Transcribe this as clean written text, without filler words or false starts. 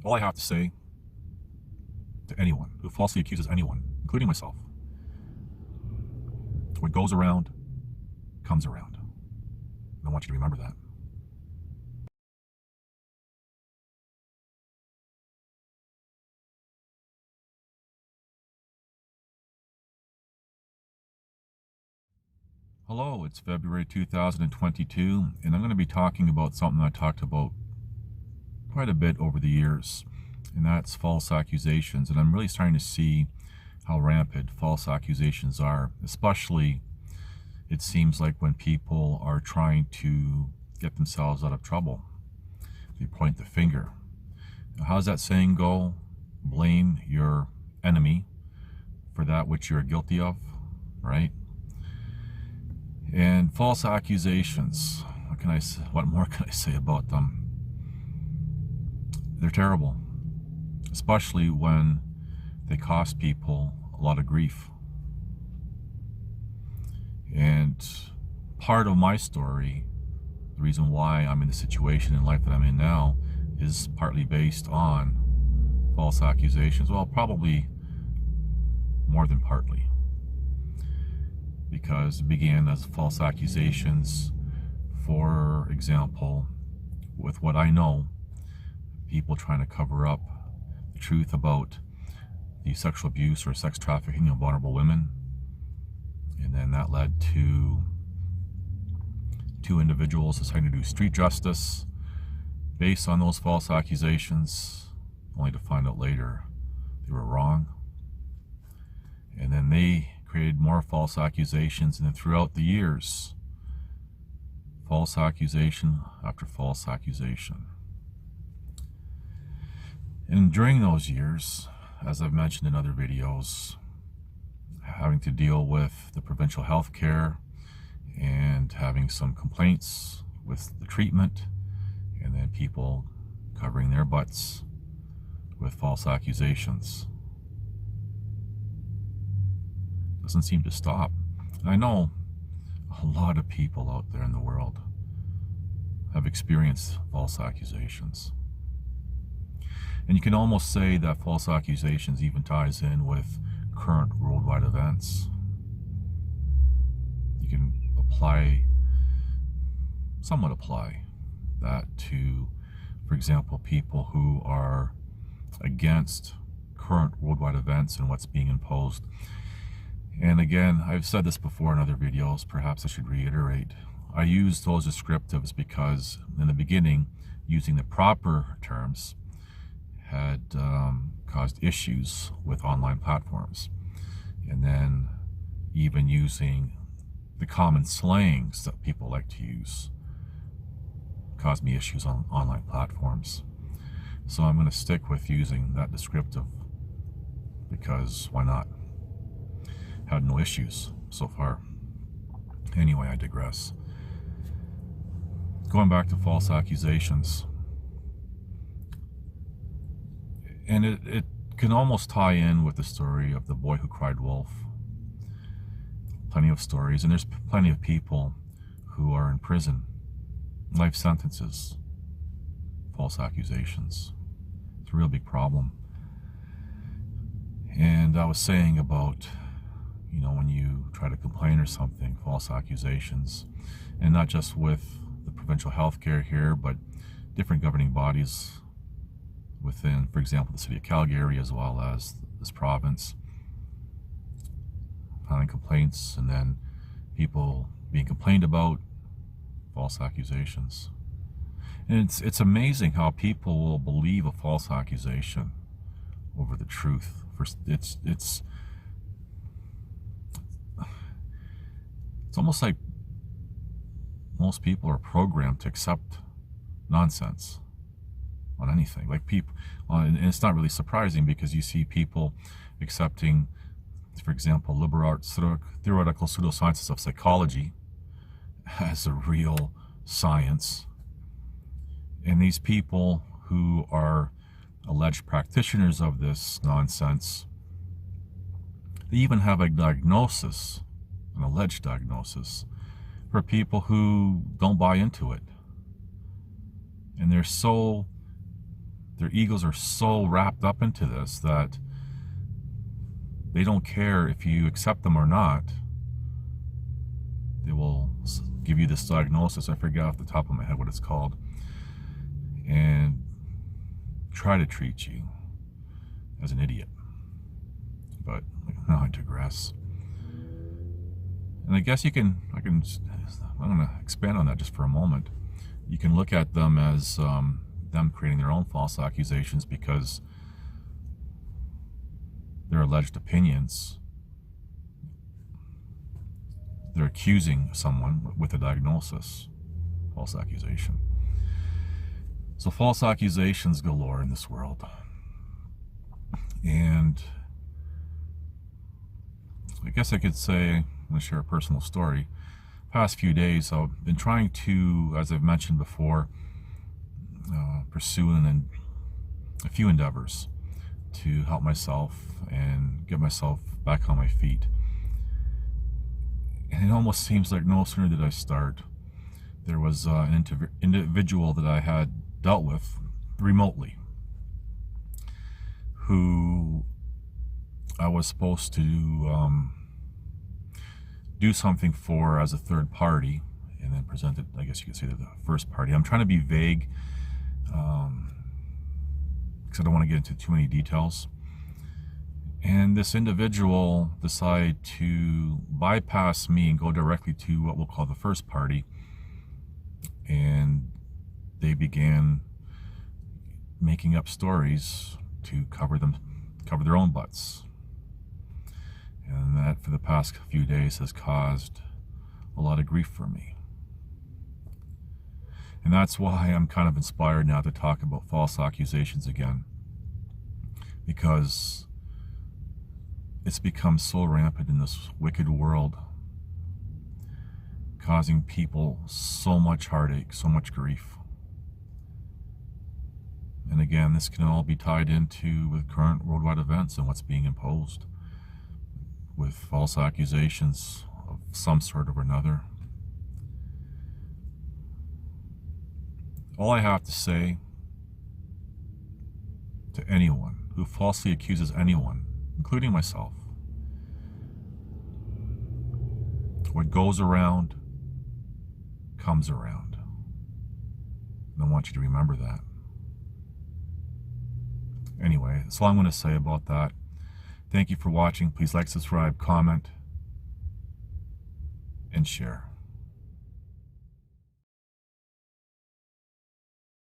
All I have to say to anyone who falsely accuses anyone, including myself, what goes around comes around. And I want you to remember that. Hello, it's February 2022, and I'm going to be talking about something I talked about quite a bit over the years, and that's false accusations. And I'm really starting to see how rampant false accusations are, especially it seems like when people are trying to get themselves out of trouble. They point the finger. Now, how's that saying go? Blame your enemy for that which you're guilty of, right? And false accusations, what more can I say about them? They're terrible, especially when they cost people a lot of grief. And part of my story, the reason why I'm in the situation in life that I'm in now, is partly based on false accusations. Well, probably more than partly, because it began as false accusations, for example, with what I know, people trying to cover up the truth about the sexual abuse or sex trafficking of vulnerable women. And then that led to two individuals deciding to do street justice based on those false accusations, only to find out later they were wrong. And then they created more false accusations, and then throughout the years, false accusation after false accusation. And during those years, as I've mentioned in other videos, having to deal with the provincial health care and having some complaints with the treatment, and then people covering their butts with false accusations. Doesn't seem to stop. And I know a lot of people out there in the world have experienced false accusations. And you can almost say that false accusations even ties in with current worldwide events. You can somewhat apply that to, for example, people who are against current worldwide events and what's being imposed. And again, I've said this before in other videos, perhaps I should reiterate. I use those descriptives because in the beginning, using the proper terms had caused issues with online platforms. And then even using the common slangs that people like to use caused me issues on online platforms. So I'm going to stick with using that descriptive because why not? Had no issues so far. Anyway, I digress. Going back to false accusations. And it can almost tie in with the story of the boy who cried wolf. Plenty of stories, and there's plenty of people who are in prison, life sentences, false accusations. It's a real big problem. And I was saying about, when you try to complain or something, false accusations, and not just with the provincial healthcare here, but different governing bodies within, for example, the city of Calgary, as well as this province, filing complaints, and then people being complained about, false accusations. And it's amazing how people will believe a false accusation over the truth. It's almost like most people are programmed to accept nonsense on anything. Like people, and it's not really surprising because you see people accepting, for example, liberal arts theoretical pseudosciences of psychology as a real science. And these people who are alleged practitioners of this nonsense, they even have a diagnosis, an alleged diagnosis, for people who don't buy into it. And they're their egos are so wrapped up into this that they don't care if you accept them or not. They will give you this diagnosis, I forget off the top of my head what it's called, and try to treat you as an idiot. But now I digress. And I guess I'm going to expand on that just for a moment. You can look at them as them creating their own false accusations because their alleged opinions, they're accusing someone with a diagnosis, false accusation. So false accusations galore in this world. And I guess I could say, I'm going to share a personal story. Past few days, I've been trying to, as I've mentioned before, pursue a few endeavors to help myself and get myself back on my feet. And it almost seems like no sooner did I start, there was an individual that I had dealt with remotely, who I was supposed to do something for as a third party, and then presented, I guess you could say, to the first party. I'm trying to be vague because I don't want to get into too many details. And this individual decided to bypass me and go directly to what we'll call the first party, and they began making up stories to cover their own butts. And that, for the past few days, has caused a lot of grief for me. And that's why I'm kind of inspired now to talk about false accusations again, because it's become so rampant in this wicked world, causing people so much heartache, so much grief. And again, this can all be tied into with current worldwide events and what's being imposed with false accusations of some sort or another. All I have to say to anyone who falsely accuses anyone, including myself, what goes around comes around. And I want you to remember that. Anyway, that's all I'm going to say about that. Thank you for watching. Please like, subscribe, comment, and share.